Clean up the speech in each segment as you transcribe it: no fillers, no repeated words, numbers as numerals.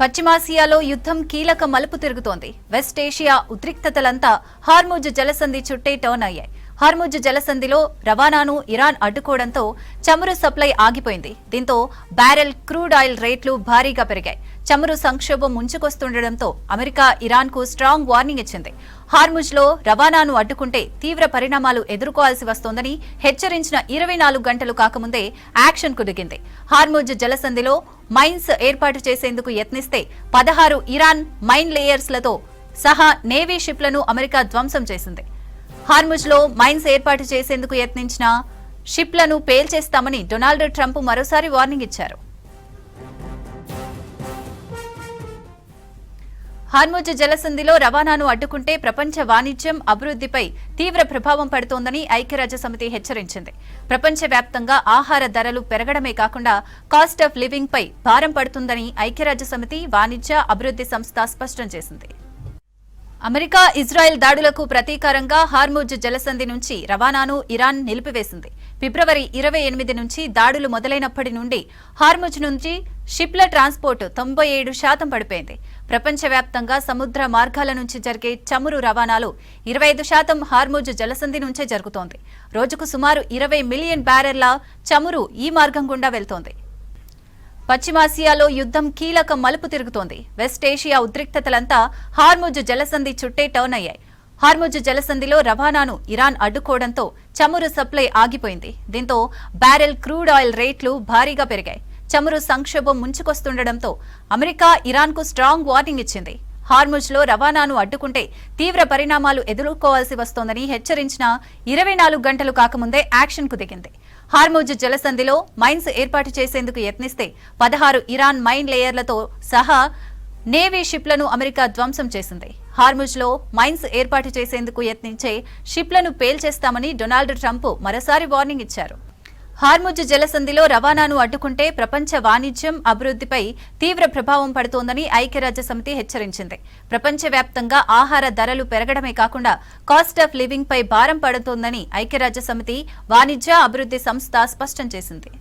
పశ్చిమాసియాలో యుద్ధం కీలక మలుపు తిరుగుతోంది. వెస్ట్ ఏషియా ఉద్రిక్తతలంతా హార్ముజ్ జలసంధి చుట్టే టర్న్ అయ్యాయి. హార్ముజ్ జలసంధిలో రవాణాను ఇరాన్ అడ్డుకోవడంతో చమురు సప్లై ఆగిపోయింది. దీంతో బ్యారెల్ క్రూడ్ ఆయిల్ రేట్లు భారీగా పెరిగాయి. చమురు సంక్షోభం ముంచుకొస్తుండటంతో అమెరికా ఇరాన్కు స్ట్రాంగ్ వార్నింగ్ ఇచ్చింది. హార్ముజ్లో రవాణాను అడ్డుకుంటే తీవ్ర పరిణామాలు ఎదుర్కోవాల్సి వస్తోందని హెచ్చరించిన 24 గంటలు కాకముందే యాక్షన్కు దిగింది. హార్ముజ్ జలసంధిలో మైన్స్ ఏర్పాటు చేసేందుకు యత్నిస్తే 16 ఇరాన్ మైన్ లేయర్స్లతో సహా నేవీ షిప్లను అమెరికా ధ్వంసం చేసింది. హార్ముజ్లో మైన్స్ ఏర్పాటు చేసేందుకు యత్నించిన షిప్లను పేల్చేస్తామని డొనాల్డ్ ట్రంప్ మరోసారి వార్నింగ్ ఇచ్చారు. హార్ముజ్ జలసంధిలో రవాణాను అడ్డుకుంటే ప్రపంచ వాణిజ్యం అభివృద్ధిపై తీవ్ర ప్రభావం పడుతోందని ఐక్యరాజ్యసమితి హెచ్చరించింది. ప్రపంచవ్యాప్తంగా ఆహార ధరలు పెరగడమే కాకుండా కాస్ట్ ఆఫ్ లివింగ్ పై భారం పడుతుందని ఐక్యరాజ్యసమితి వాణిజ్య అభివృద్ధి సంస్థ స్పష్టం చేసింది. అమెరికా ఇజ్రాయెల్ దాడులకు ప్రతీకారంగా హార్ముజ్ జలసంధి నుంచి రవాణాను ఇరాన్ నిలిపివేసింది. ఫిబ్రవరి 28 నుంచి దాడులు మొదలైనప్పటి నుండి హార్ముజ్ నుంచి షిప్ల ట్రాన్స్పోర్ట్ 97% పడిపోయింది. ప్రపంచవ్యాప్తంగా సముద్ర మార్గాల నుంచి జరిగే చమురు రవాణాలో 25% హార్ముజ్ జలసంధి నుంచే జరుగుతోంది. రోజుకు సుమారు 20 మిలియన్ బ్యారెళ్ల చమురు ఈ మార్గం గుండా వెళ్తోంది. పశ్చిమాసియాలో యుద్ధం కీలక మలుపు తిరుగుతోంది. వెస్ట్ ఏషియా ఉద్రిక్తతలంతా హార్ముజ్ జలసంధి చుట్టే టర్న్ అయ్యాయి. హార్ముజ్ జలసంధిలో రవాణాను ఇరాన్ అడ్డుకోవడంతో చమురు సప్లై ఆగిపోయింది. దీంతో బ్యారెల్ క్రూడ్ ఆయిల్ రేట్లు భారీగా పెరిగాయి. చమురు సంక్షోభం ముంచుకొస్తుండటంతో అమెరికా ఇరాన్కు స్ట్రాంగ్ వార్నింగ్ ఇచ్చింది. హార్ముజ్లో రవాణాను అడ్డుకుంటే తీవ్ర పరిణామాలు ఎదుర్కోవాల్సి వస్తోందని హెచ్చరించిన 24 గంటలు కాకముందే యాక్షన్కు దిగింది. హార్ముజ్ జలసంధిలో మైన్స్ ఏర్పాటు చేసేందుకు యత్నిస్తే 16 ఇరాన్ మైన్ లేయర్లతో సహా నేవీ షిప్లను అమెరికా ధ్వంసం చేసింది. హార్ముజ్లో మైన్స్ ఏర్పాటు చేసేందుకు యత్నించే షిప్లను పేల్చేస్తామని డొనాల్డ్ ట్రంప్ మరోసారి వార్నింగ్ ఇచ్చారు. హార్ముజ్ జలసంధిలో రవాణాను అడ్డుకుంటే ప్రపంచ వాణిజ్యం అభివృద్ధిపై తీవ్ర ప్రభావం పడుతోందని ఐక్యరాజ్యసమితి హెచ్చరించింది. ప్రపంచవ్యాప్తంగా ఆహార ధరలు పెరగడమే కాకుండా కాస్ట్ ఆఫ్ లివింగ్ పై భారం పడుతోందని ఐక్యరాజ్యసమితి వాణిజ్య అభివృద్ధి సంస్థ స్పష్టం చేసింది.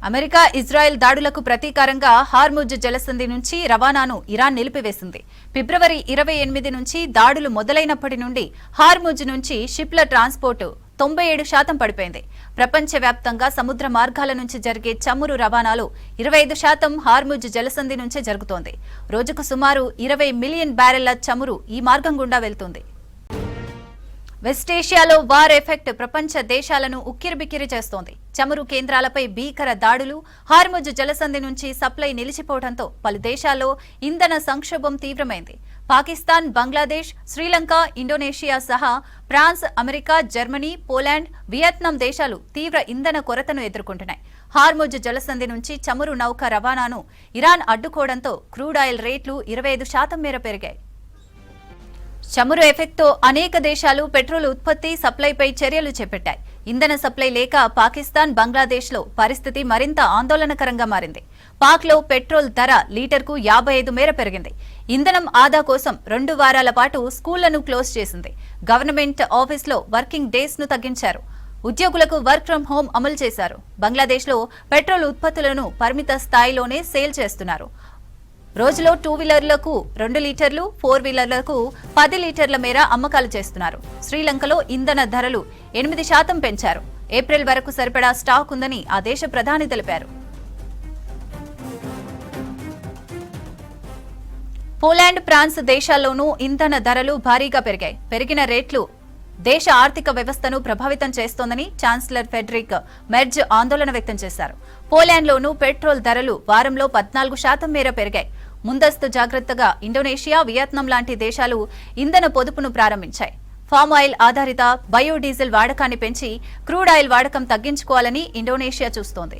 అమెరికా ఇజ్రాయెల్ దాడులకు ప్రతీకారంగా హార్ముజ్ జలసంధి నుంచి రవాణాను ఇరాన్ నిలిపివేసింది. ఫిబ్రవరి 28 నుంచి దాడులు మొదలైనప్పటి నుండి హార్ముజ్ నుంచి షిప్ల ట్రాన్స్పోర్ట్ 97% పడిపోయింది. ప్రపంచవ్యాప్తంగా సముద్ర మార్గాల నుంచి జరిగే చమురు రవాణాలో 25% హార్ముజ్ జలసంధి నుంచే జరుగుతోంది. రోజుకు సుమారు 20 మిలియన్ బ్యారెళ్ల చమురు ఈ మార్గం గుండా వెళ్తుంది. వెస్ట్ ఏషియాలో వార్ ఎఫెక్ట్ ప్రపంచ దేశాలను ఉక్కిరిబిక్కిరి చేస్తోంది. చమురు కేంద్రాలపై భీకర దాడులు, హార్ముజ్ జలసంధి నుంచి సప్లై నిలిచిపోవడంతో పలు దేశాల్లో ఇంధన సంక్షోభం తీవ్రమైంది. పాకిస్తాన్, బంగ్లాదేశ్, శ్రీలంక, ఇండోనేషియా సహా France, America, Germany, Poland, Vietnam దేశాలు తీవ్ర ఇంధన కొరతను ఎదుర్కొంటున్నాయి. హార్ముజ్ జలసంధి నుంచి చమురు నౌక రవాణాను ఇరాన్ అడ్డుకోవడంతో క్రూడ్ ఆయిల్ రేట్లు 25% మేర పెరిగాయి. చమురు ఎఫెక్ట్తో అనేక దేశాలు పెట్రోల్ ఉత్పత్తి, సప్లైపై చర్యలు చేపట్టాయి. ఇంధన సప్లై లేక పాకిస్తాన్, బంగ్లాదేశ్లో పరిస్థితి మరింత ఆందోళనకరంగా మారింది. పాక్లో పెట్రోల్ ధర లీటర్కు 55 మేర పెరిగింది. ఇంధనం ఆదా కోసం 2 వారాల పాటు స్కూళ్లను క్లోజ్ చేసింది. గవర్నమెంట్ ఆఫీస్లో వర్కింగ్ డేస్ ను తగ్గించారు. ఉద్యోగులకు వర్క్ ఫ్రం హోం అమలు చేశారు. బంగ్లాదేశ్లో పెట్రోల్ ఉత్పత్తులను పరిమిత స్థాయిలోనే సేల్ చేస్తున్నారు. రోజులో 2 వీలర్లకు 2 లీటర్లు, 4 వీలర్లకు 10 లీటర్ల మేర అమ్మకాలు చేస్తున్నారు. శ్రీలంకలో ఇంధన ధరలు 8% పెంచారు. ఏప్రిల్ వరకు సరిపడా స్టాక్ ఉందని ఆ దేశ ప్రధాని తెలిపారు. పోలాండ్, ఫ్రాన్స్ దేశాల్లోనూ ఇంధన ధరలు భారీగా పెరిగాయి. పెరిగిన రేట్లు దేశ ఆర్థిక వ్యవస్థను ప్రభావితం చేస్తోందని ఛాన్సలర్ ఫెడరిక్ మెర్జ్ ఆందోళన వ్యక్తం చేశారు. పోలాండ్లోనూ పెట్రోల్ ధరలు వారంలో 14% మేర పెరిగాయి. ముందస్తు జాగ్రత్తగా ఇండోనేషియా, వియత్నాం లాంటి దేశాలు ఇంధన పొదుపును ప్రారంభించాయి. ఫామ్ ఆయిల్ ఆధారిత బయోడీజిల్ వాడకాన్ని పెంచి క్రూడ్ ఆయిల్ వాడకం తగ్గించుకోవాలని ఇండోనేషియా చూస్తోంది.